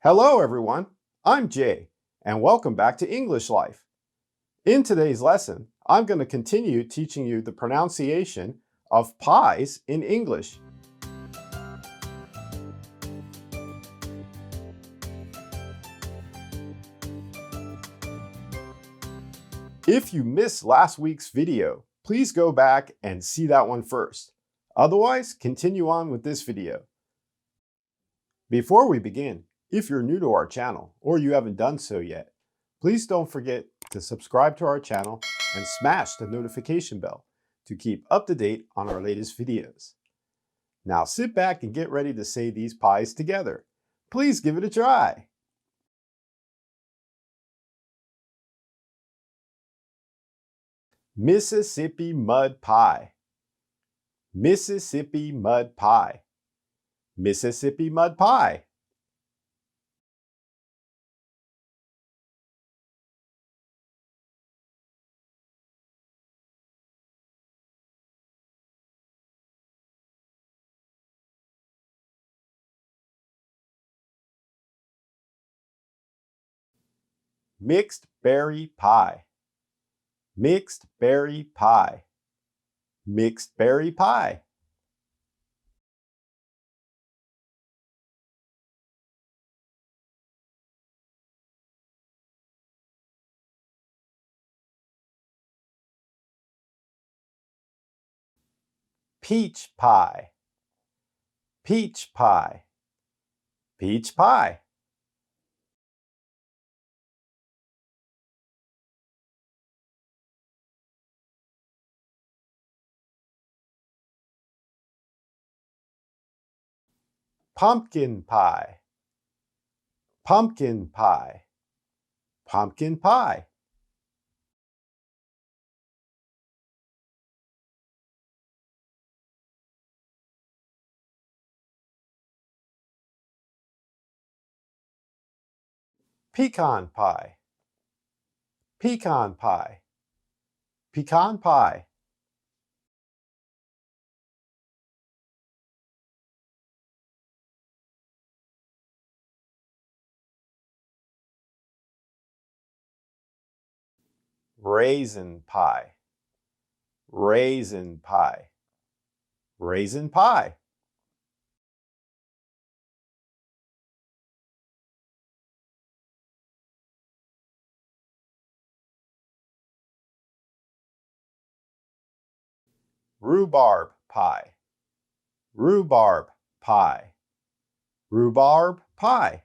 Hello everyone, I'm Jay, and welcome back to English Life. In today's lesson, I'm going to continue teaching you the pronunciation of pies in English. If you missed last week's video, please go back and see that one first. Otherwise, continue on with this video. Before we begin, if you're new to our channel or you haven't done so yet, please don't forget to subscribe to our channel and smash the notification bell to keep up to date on our latest videos. Now sit back and get ready to say these pies together. Please give it a try. Mississippi mud pie. Mississippi mud pie. Mississippi mud pie. Mixed berry pie. Mixed berry pie. Mixed berry pie. Peach pie. Peach pie. Peach pie. Pumpkin pie. Pumpkin pie. Pumpkin pie. Pecan pie. Pecan pie. Pecan pie. Raisin pie. Raisin pie. Raisin pie. Rhubarb pie. Rhubarb pie. Rhubarb pie.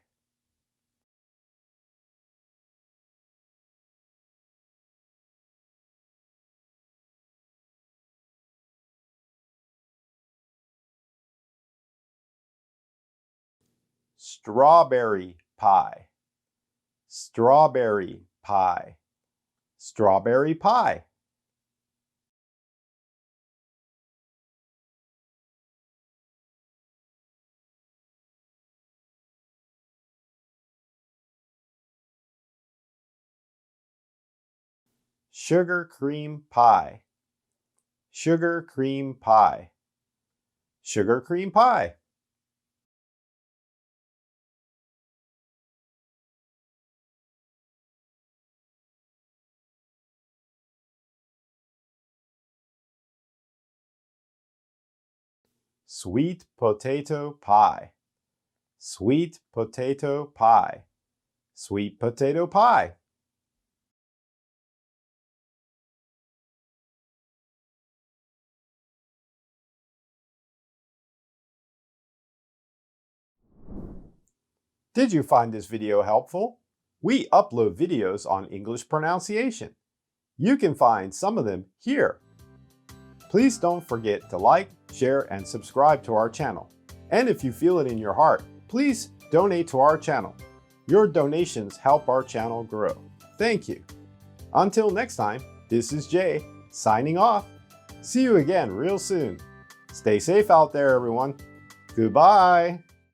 Strawberry pie. Strawberry pie. Strawberry pie. Sugar cream pie. Sugar cream pie. Sugar cream pie. Sweet potato pie. Sweet potato pie. Sweet potato pie. Did you find this video helpful? We upload videos on English pronunciation. You can find some of them here. Please don't forget to like, share, and subscribe to our channel. And if you feel it in your heart, please donate to our channel. Your donations help our channel grow. Thank you. Until next time, this is Jay, signing off. See you again real soon. Stay safe out there, everyone. Goodbye.